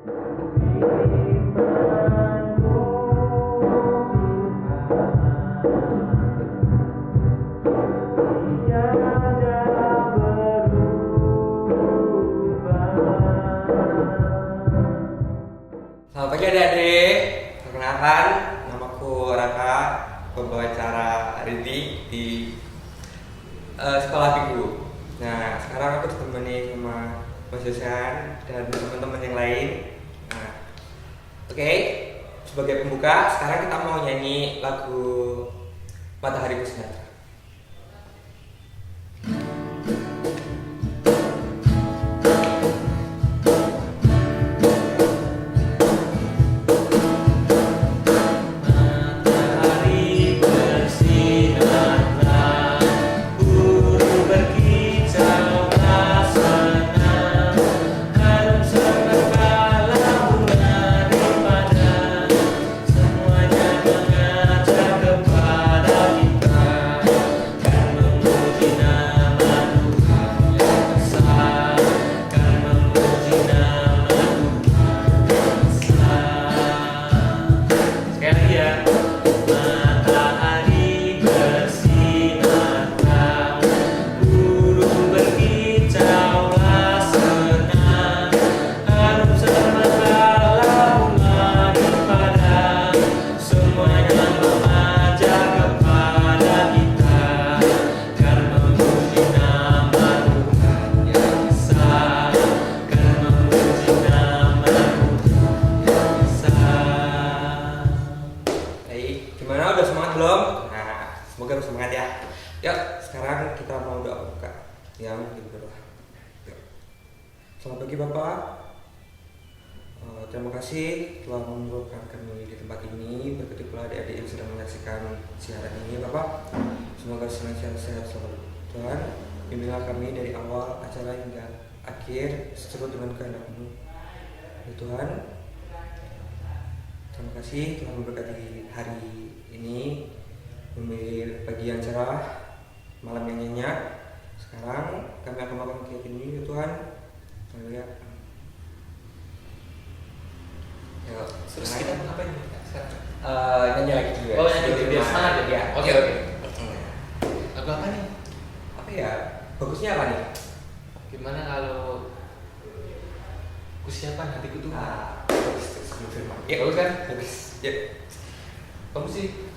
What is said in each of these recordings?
Selamat pagi adik-adik, perkenalkan namaku Raka, pembawa acara hari ini di sekolah minggu. Nah, sekarang aku ditemani sama Mas Yosan dan teman-teman yang lain. Nah, oke, sebagai pembuka, sekarang kita mau nyanyi lagu Matahariku Sejahtera. Gimana, udah semangat belum? Nah, semoga udah semangat ya. Yuk, sekarang kita mau doa buka yang berdoa. Selamat pagi Bapak. Terima kasih telah mengumpulkan kami di tempat ini. Begitu pula adik-adik yang sedang menyaksikan siaran ini, Bapak. Semoga senantiasa sehat selalu. Tuhan, bimbinglah kami dari awal acara hingga akhir sesuai dengan kehendak-Mu. Ya Tuhan, terima kasih telah memberkati hari ini, memberi pagi yang cerah, malam yang nyenyak. Sekarang kami akan melakukan kegiatan ini, ya Tuhan. Haleluya. Ya, terus kita mau ngapain nih sekarang? Nyanyi lagi juga. Oh, nyanyi lagi biar semangat ya. Oke. Lagu apa nih? Apa ya? Bagusnya apa nih? Gimana kalau kusiapan hatiku tuh? Bagus. Ya, bagus kan? Bagus. Ya. Kamu sih?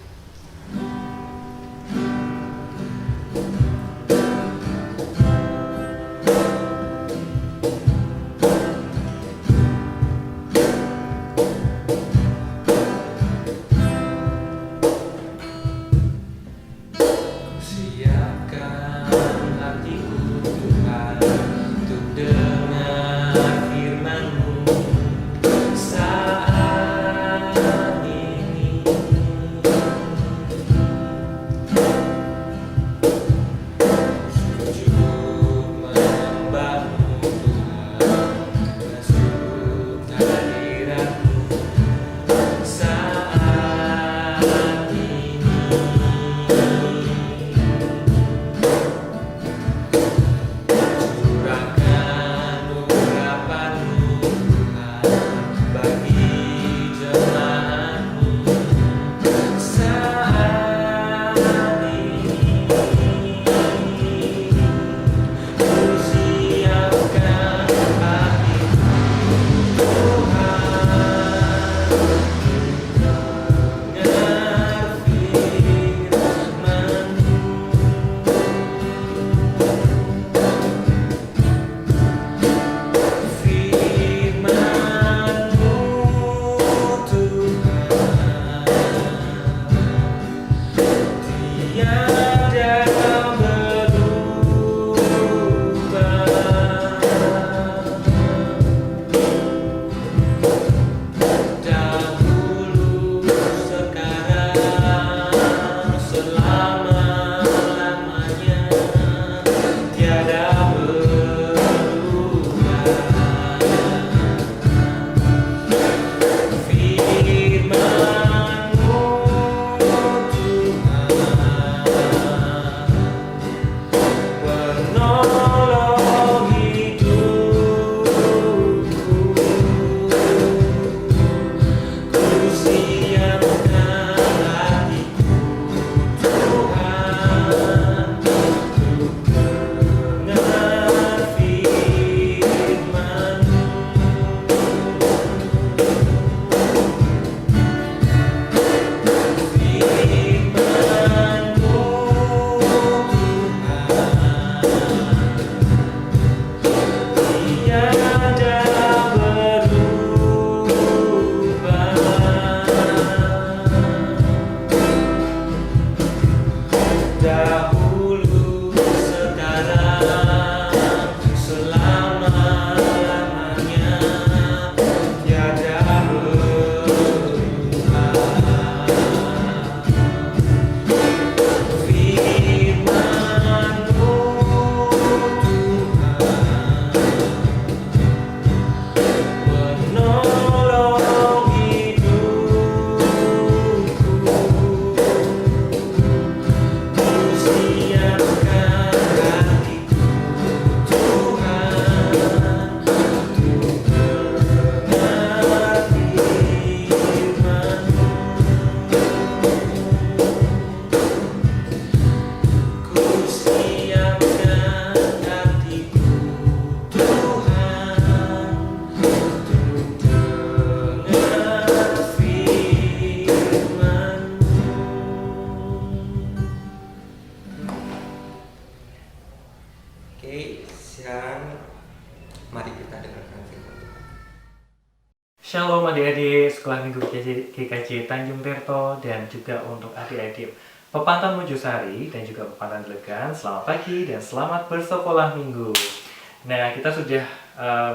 Shalom adik-adik Sekolah Minggu GKJ Tanjung Tirto dan juga untuk adik-adik Pepantan Mojosari dan juga Pepantan Delegan. Selamat pagi dan selamat bersekolah minggu. Nah, kita sudah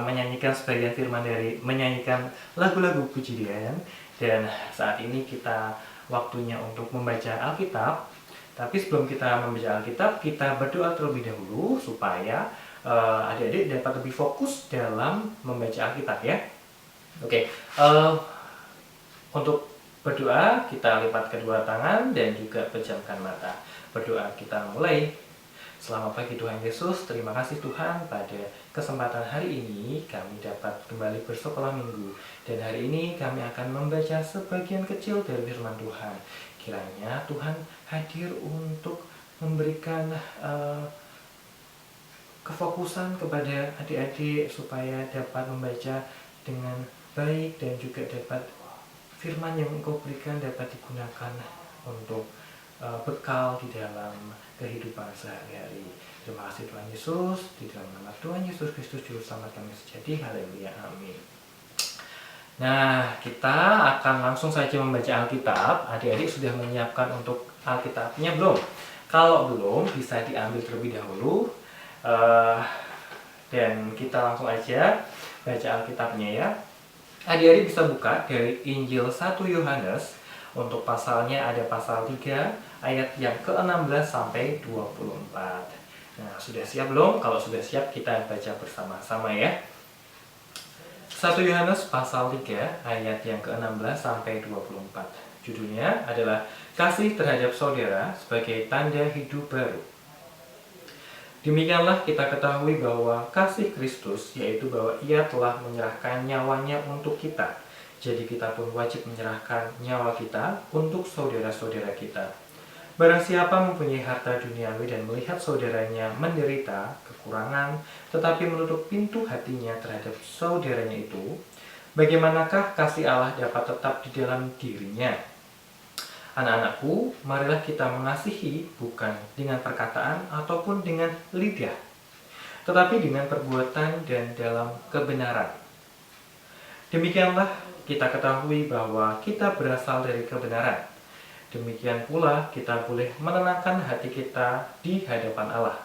menyanyikan sebagian firman menyanyikan lagu-lagu pujian, dan saat ini kita waktunya untuk membaca Alkitab. Tapi sebelum kita membaca Alkitab, kita berdoa terlebih dahulu supaya adik-adik dapat lebih fokus dalam membaca Alkitab ya. Oke, untuk berdoa kita lipat kedua tangan dan juga pejamkan mata. Berdoa kita mulai. Selamat pagi Tuhan Yesus, terima kasih Tuhan pada kesempatan hari ini kami dapat kembali bersekolah minggu. Dan hari ini kami akan membaca sebagian kecil dari firman Tuhan. Kiranya Tuhan hadir untuk memberikan kefokusan kepada adik-adik supaya dapat membaca dengan baik dan juga dapat firman yang Engkau berikan dapat digunakan untuk bekal di dalam kehidupan sehari-hari. Terima kasih Tuhan Yesus, di dalam nama Tuhan Yesus Kristus Juru Selamat kami sejati. Haleluya, amin. Nah, kita akan langsung saja membaca Alkitab. Adik-adik sudah menyiapkan untuk Alkitabnya belum? Kalau belum, bisa diambil terlebih dahulu. Dan kita langsung aja baca Alkitabnya ya. Adik-adik bisa buka dari Injil 1 Yohanes. Untuk pasalnya ada pasal 3 ayat yang ke-16 sampai 24. Nah, sudah siap belum? Kalau sudah siap kita baca bersama-sama ya. 1 Yohanes pasal 3 ayat yang ke-16 sampai 24. Judulnya adalah Kasih terhadap saudara sebagai tanda hidup baru. Demikianlah kita ketahui bahwa kasih Kristus, yaitu bahwa Ia telah menyerahkan nyawanya untuk kita. Jadi kita pun wajib menyerahkan nyawa kita untuk saudara-saudara kita. Barang siapa mempunyai harta duniawi dan melihat saudaranya menderita kekurangan, tetapi menutup pintu hatinya terhadap saudaranya itu, bagaimanakah kasih Allah dapat tetap di dalam dirinya? Anak-anakku, marilah kita mengasihi bukan dengan perkataan ataupun dengan lidah, tetapi dengan perbuatan dan dalam kebenaran. Demikianlah kita ketahui bahwa kita berasal dari kebenaran. Demikian pula kita boleh menenangkan hati kita di hadapan Allah.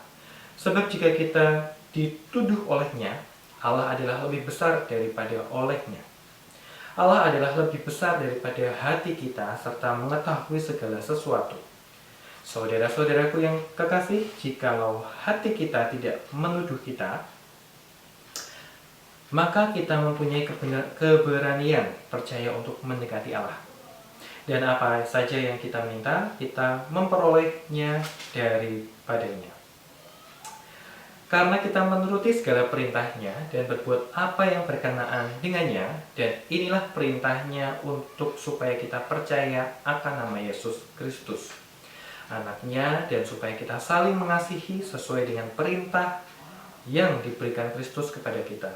Sebab jika kita dituduh olehnya, Allah adalah lebih besar daripada olehnya. Allah adalah lebih besar daripada hati kita serta mengetahui segala sesuatu. Saudara-saudaraku yang kekasih, jikalau hati kita tidak menuduh kita, maka kita mempunyai keberanian percaya untuk mendekati Allah. Dan apa saja yang kita minta, kita memperolehnya daripadanya. Karena kita menuruti segala perintahnya dan berbuat apa yang berkenaan dengannya, dan inilah perintahnya untuk supaya kita percaya akan nama Yesus Kristus, anaknya, dan supaya kita saling mengasihi sesuai dengan perintah yang diberikan Kristus kepada kita.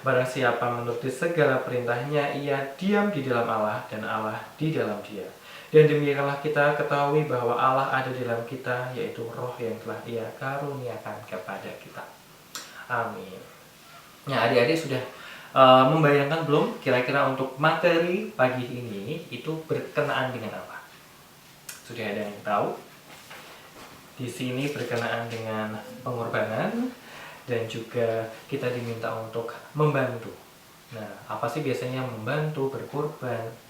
Barang siapa menuruti segala perintahnya, ia diam di dalam Allah dan Allah di dalam dia. Dan demikianlah kita ketahui bahwa Allah ada di dalam kita, yaitu roh yang telah Ia karuniakan kepada kita. Amin. Nah, adik-adik sudah membayangkan belum kira-kira untuk materi pagi ini itu berkenaan dengan apa? Sudah ada yang tahu? Di sini berkenaan dengan pengorbanan dan juga kita diminta untuk membantu. Nah, apa sih biasanya membantu, berkorban?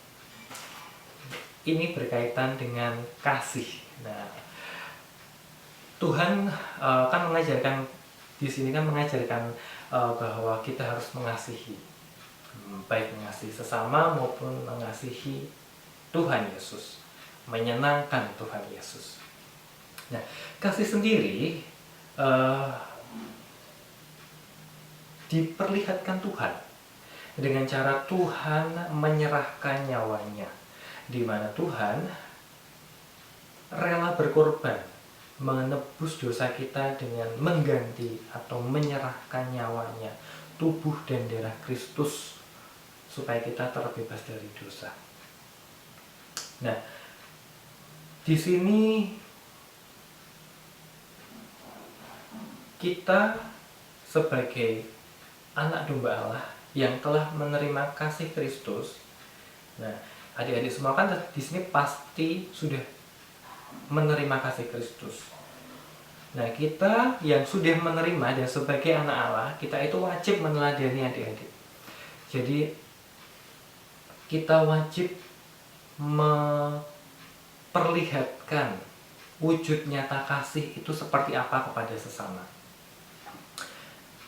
Ini berkaitan dengan kasih. Nah, Tuhan kan mengajarkan di sini kan mengajarkan bahwa kita harus mengasihi, baik mengasihi sesama maupun mengasihi Tuhan Yesus, menyenangkan Tuhan Yesus. Nah, kasih sendiri diperlihatkan Tuhan dengan cara Tuhan menyerahkan nyawanya, di mana Tuhan rela berkorban menebus dosa kita dengan mengganti atau menyerahkan nyawanya, tubuh dan darah Kristus, supaya kita terbebas dari dosa. Nah, di sini kita sebagai anak domba Allah yang telah menerima kasih Kristus. Nah, adik-adik semua kan di sini pasti sudah menerima kasih Kristus. Nah, kita yang sudah menerima dan sebagai anak Allah, kita itu wajib meneladani adik-adik. Jadi kita wajib memperlihatkan wujud nyata kasih itu seperti apa kepada sesama.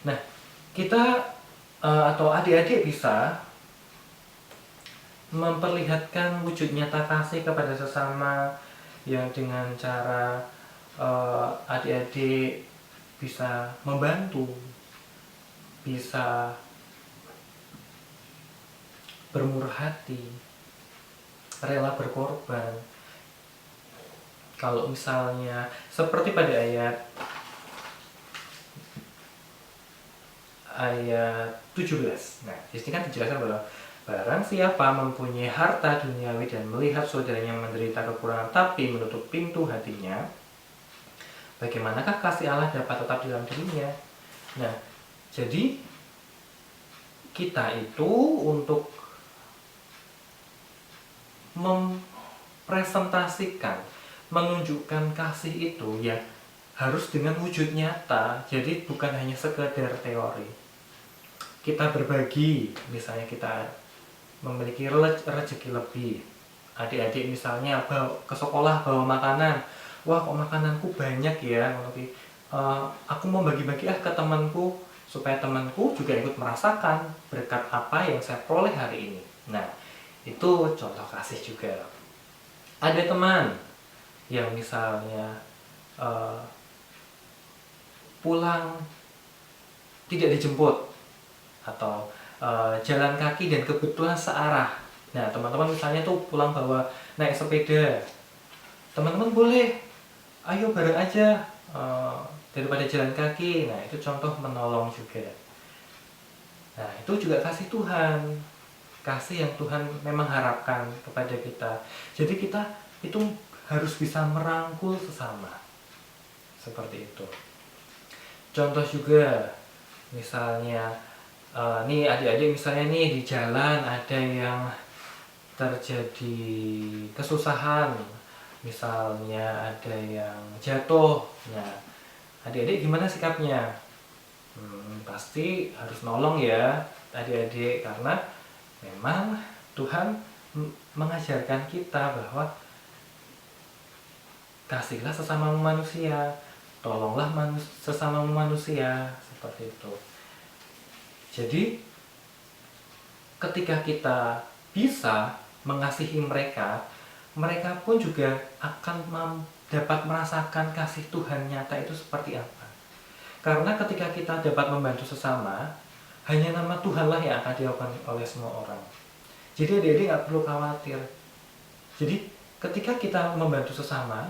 Nah, kita atau adik-adik bisa memperlihatkan wujud nyata kasih kepada sesama yang dengan cara adik-adik bisa membantu, bisa bermurah hati, rela berkorban. Kalau misalnya seperti pada ayat 17. Nah, di sini kan dijelaskan bahwa barang siapa mempunyai harta duniawi dan melihat saudaranya menderita kekurangan tapi menutup pintu hatinya, bagaimanakah kasih Allah dapat tetap dalam dirinya? Nah, jadi kita itu untuk mempresentasikan, menunjukkan kasih itu ya harus dengan wujud nyata. Jadi bukan hanya sekedar teori. Kita berbagi, misalnya kita memiliki rezeki lebih, adik-adik misalnya ke sekolah bawa makanan, wah kok makananku banyak ya, aku mau bagi-bagi ke temanku supaya temanku juga ikut merasakan berkat apa yang saya peroleh hari ini. Nah, itu contoh kasih juga. Ada teman yang misalnya pulang tidak dijemput atau jalan kaki dan kebetulan searah. Nah, teman-teman misalnya tuh pulang bawa naik sepeda, teman-teman boleh ayo bareng aja daripada jalan kaki. Nah, itu contoh menolong juga. Nah, itu juga kasih Tuhan, kasih yang Tuhan memang harapkan kepada kita. Jadi kita itu harus bisa merangkul sesama, seperti itu. Contoh juga misalnya nih adik-adik misalnya nih di jalan ada yang terjadi kesusahan, misalnya ada yang jatuh. Nah, adik-adik gimana sikapnya? Pasti harus nolong ya adik-adik, karena memang Tuhan mengajarkan kita bahwa kasihlah sesama manusia, tolonglah sesama manusia, seperti itu. Jadi ketika kita bisa mengasihi mereka, mereka pun juga akan dapat merasakan kasih Tuhan nyata itu seperti apa. Karena ketika kita dapat membantu sesama, hanya nama Tuhanlah yang akan dilakukan oleh semua orang. Jadi adik-adik nggak perlu khawatir. Jadi ketika kita membantu sesama,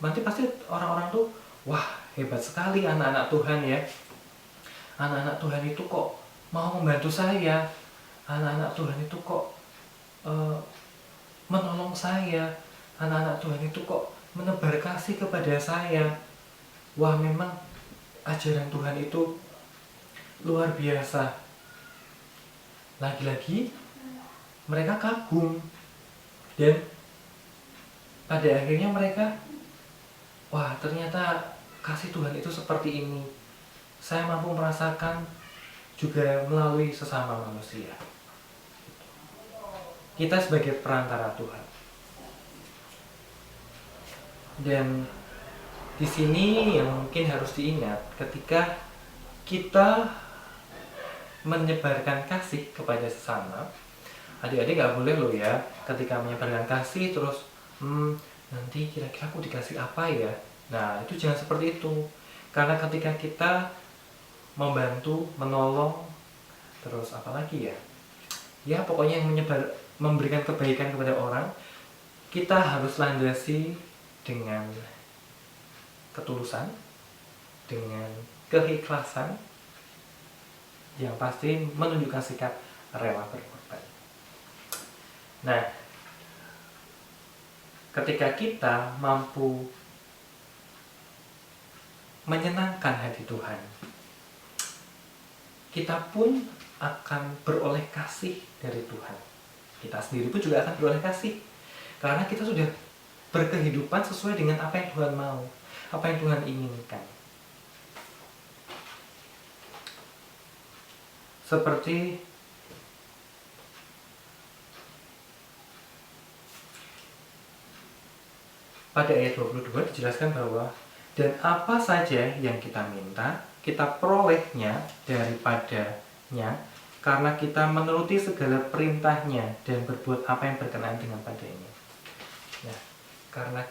nanti pasti orang-orang tuh, wah hebat sekali anak-anak Tuhan ya. Anak-anak Tuhan itu kok mau membantu saya. Anak-anak Tuhan itu kok menolong saya. Anak-anak Tuhan itu kok menebar kasih kepada saya. Wah, memang ajaran Tuhan itu luar biasa. Lagi-lagi mereka kagum, dan pada akhirnya mereka, wah ternyata kasih Tuhan itu seperti ini. Saya mampu merasakan juga melalui sesama manusia. Kita sebagai perantara Tuhan. Dan di sini yang mungkin harus diingat, ketika kita menyebarkan kasih kepada sesama, adik-adik nggak boleh loh ya, ketika menyebarkan kasih terus nanti kira-kira aku dikasih apa ya. Nah, itu jangan seperti itu. Karena ketika kita membantu, menolong, terus apalagi ya, ya pokoknya yang memberikan kebaikan kepada orang, kita harus landasi dengan ketulusan, dengan keikhlasan, yang pasti menunjukkan sikap rela berkorban. Nah, ketika kita mampu menyenangkan hati Tuhan, kita pun akan beroleh kasih dari Tuhan. Kita sendiri pun juga akan beroleh kasih, karena kita sudah berkehidupan sesuai dengan apa yang Tuhan mau, apa yang Tuhan inginkan. Seperti pada ayat 22 dijelaskan bahwa dan apa saja yang kita minta, kita perolehnya daripadanya, karena kita menuruti segala perintahnya dan berbuat apa yang berkenaan dengan padanya. Nah, karena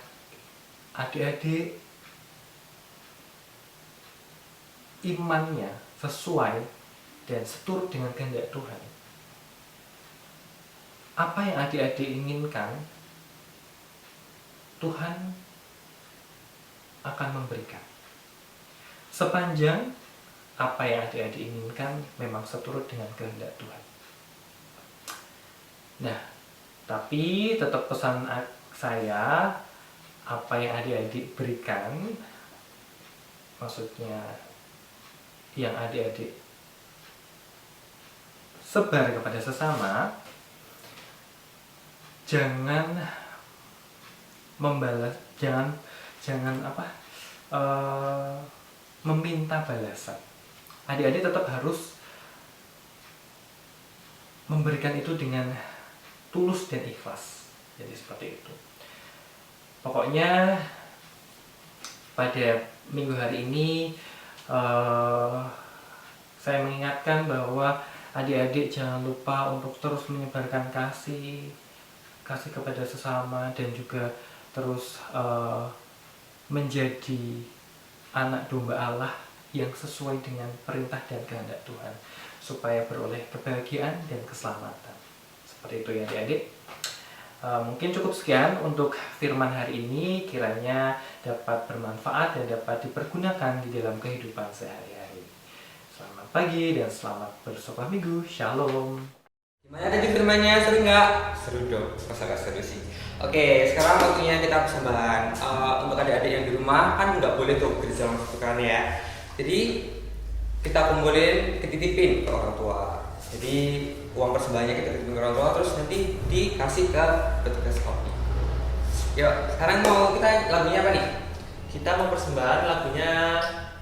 adik-adik imannya sesuai dan seturut dengan kehendak Tuhan, apa yang adik-adik inginkan, Tuhan akan memberikan. Sepanjang apa yang adik-adik inginkan memang seturut dengan kehendak Tuhan. Nah, tapi tetap pesan saya, apa yang adik-adik berikan, maksudnya yang adik-adik sebar kepada sesama, jangan membalas, jangan meminta balasan. Adik-adik tetap harus memberikan itu dengan tulus dan ikhlas. Jadi seperti itu. Pokoknya pada minggu hari ini saya mengingatkan bahwa adik-adik jangan lupa untuk terus menyebarkan kasih kepada sesama, dan juga terus menjadi anak domba Allah yang sesuai dengan perintah dan kehendak Tuhan, supaya beroleh kebahagiaan dan keselamatan. Seperti itu ya adik-adik. Mungkin cukup sekian untuk firman hari ini, kiranya dapat bermanfaat dan dapat dipergunakan di dalam kehidupan sehari-hari. Selamat pagi dan selamat bersekolah minggu. Shalom. Gimana tadi firmannya, seru nggak? Seru dong, masa nggak seru sih. Oke, sekarang waktunya kita persembahan. Untuk adik-adik yang di rumah kan nggak boleh tuh gereja masukkan ya. Jadi kita kumpulin, ketitipin ke orang tua. Jadi uang persembahannya kita titipin ke orang tua, terus nanti dikasih ke petugas kopi. Yuk, sekarang mau kita lagunya apa nih? Kita mau persembahan lagunya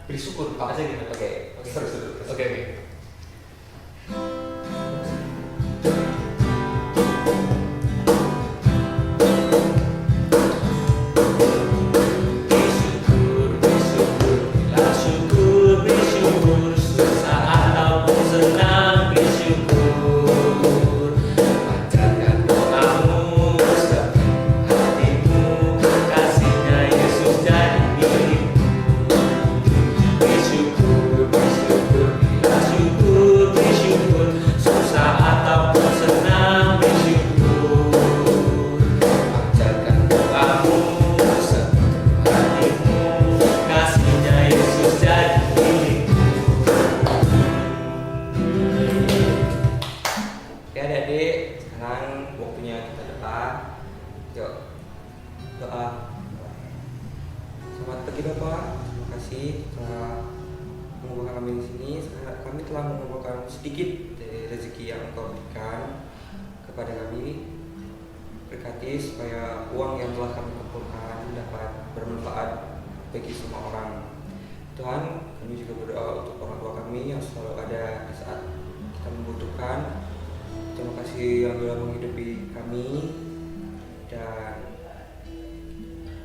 Beri Syukur. Aja gitu. Oke. Seru. Oke. Sedikit dari rezeki yang Engkau berikan kepada kami, berkati supaya uang yang telah kami kumpulkan dapat bermanfaat bagi semua orang. Tuhan, kami juga berdoa untuk orang tua kami yang selalu ada di saat kita membutuhkan. Terima kasih yang telah menghidupi kami, dan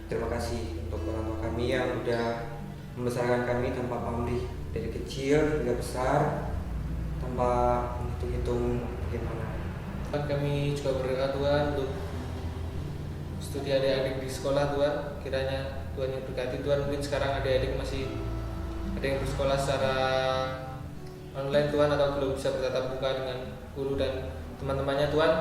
terima kasih untuk orang tua kami yang sudah membesarkan kami tanpa pamrih dari kecil hingga besar, tanpa hitung-hitung bagaimana. Kami juga berdoa Tuhan untuk studi adik-adik di sekolah Tuhan, kiranya Tuhan yang berkati. Tuhan, mungkin sekarang adik-adik masih ada yang bersekolah secara online Tuhan, atau belum bisa bertatap muka dengan guru dan teman-temannya Tuhan.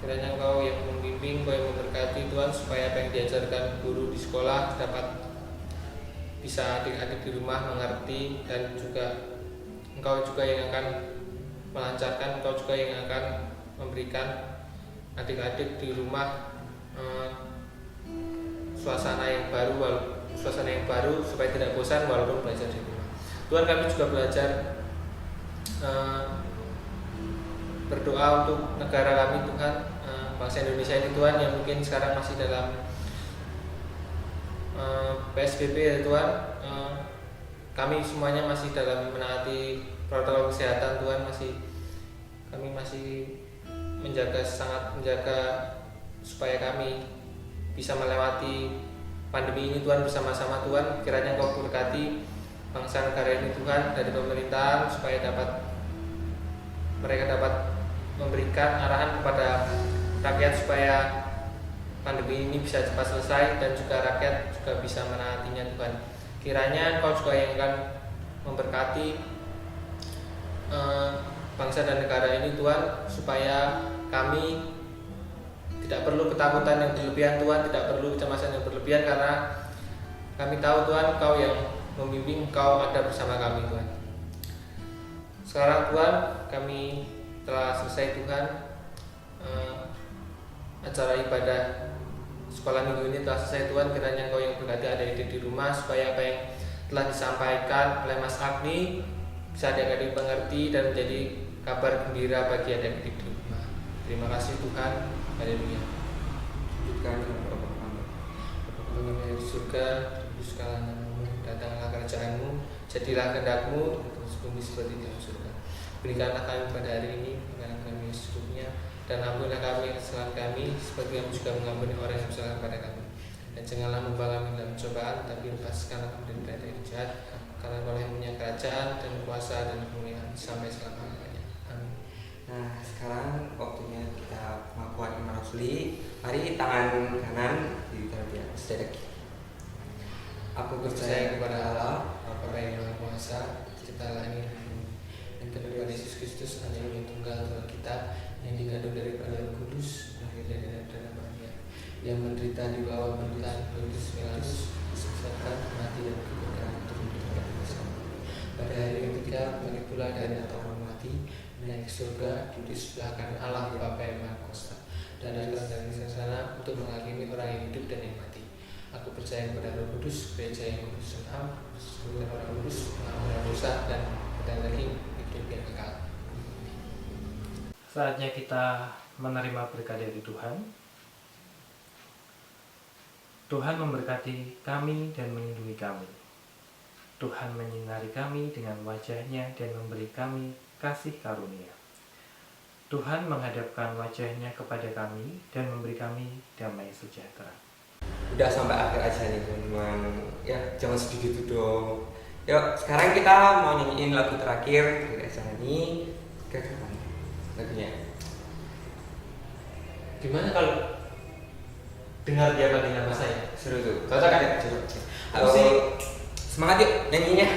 Kiranya Engkau yang membimbing, Engkau yang memberkati Tuhan, supaya apa yang diajarkan guru di sekolah dapat bisa adik-adik di rumah mengerti, dan juga Engkau juga yang akan melancarkan, Engkau juga yang akan memberikan adik-adik di rumah suasana yang baru supaya tidak bosan walaupun belajar di rumah. Tuhan, kami juga belajar berdoa untuk negara kami Tuhan, bangsa Indonesia ini Tuhan, yang mungkin sekarang masih dalam PSBB ya Tuhan. Kami semuanya masih dalam menaati protokol kesehatan Tuhan, kami masih sangat menjaga supaya kami bisa melewati pandemi ini Tuhan bersama-sama Tuhan. Kiranya Engkau berkati bangsa negara ini Tuhan, dari pemerintahan supaya mereka dapat memberikan arahan kepada rakyat supaya pandemi ini bisa cepat selesai, dan juga rakyat juga bisa menaatinya Tuhan. Kiranya Engkau juga yang akan memberkati bangsa dan negara ini Tuhan, supaya kami tidak perlu ketakutan yang berlebihan Tuhan, tidak perlu kecemasan yang berlebihan, karena kami tahu Tuhan Engkau yang membimbing, Engkau ada bersama kami Tuhan. Sekarang Tuhan, kami telah selesai Tuhan, acara ibadah sekolah minggu ini telah selesai Tuhan. Kiranya Engkau yang berkati adik-adik di rumah, supaya apa yang telah disampaikan oleh Mas Agni bisa adik-adik mengerti dan menjadi kabar gembira bagi adik-adik di rumah. Terima kasih Tuhan. Haleluya. Lanjutkan dengan Bapa kami. Bapa kami di surga, dikuduskanlah namamu, datanglah kerajaan-Mu, jadilah kehendak-Mu untuk bumi seperti di dalam surga. Berikanlah kami pada hari ini makanan kami secukupnya, dan ampunilah kami kesalahan kami, seperti kami juga mengampuni orang yang bersalah kepada kami. Dan janganlah membawa kami dalam cobaan, tapi lepaskanlah kami dari yang jahat, karena Engkau yang punya kerajaan dan kuasa dan kemuliaan sampai selama-lamanya. Amin. Nah, sekarang waktunya kita pengakuan iman rasuli. Mari tangan kanan ditaruh di atas dada kiri. Aku percaya kepada Allah, Bapa yang Maha Kuasa, Cipta langit dan bumi, dan kepada Yesus Kristus, Anak yang tunggal Tuhan kita, yang dikandung dari Roh Kudus, lahir dari darah Maria, yang menderita di bawah pemerintahan Pontius Pilatus, diseksakan, mati dan dikuburkan untuk hidup bersama. Pada hari yang ketiga, bangkit pula dari antara orang mati, naik ke surga, duduk di sebelah kanan Allah Bapa yang Maha Kuasa, dan akan dari sana untuk menghakimi orang yang hidup dan yang mati. Aku percaya kepada Roh Kudus, gereja yang kudus dan am, kepada Orang Kudus, pengampunan dosa, dan kemudian hidup yang kekal. Saatnya kita menerima berkat dari Tuhan. Tuhan memberkati kami dan melindungi kami. Tuhan menyinari kami dengan wajah-Nya dan memberi kami kasih karunia. Tuhan menghadapkan wajah-Nya kepada kami dan memberi kami damai sejahtera. Udah sampai akhir aja nih teman-teman. Ya, jangan sedih gitu dong. Yuk, sekarang kita mau nyanyiin lagu terakhir dari acara ini. Ke kapan lagunya? Gimana kalau dengar dia bandingkan sama saya? Seru tuh. Cocok kan? Cocok. Aku sih Semangat yuk nyanyinya.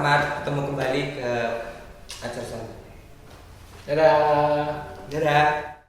Selamat ketemu kembali ke acara selanjutnya. dadah. Dadah.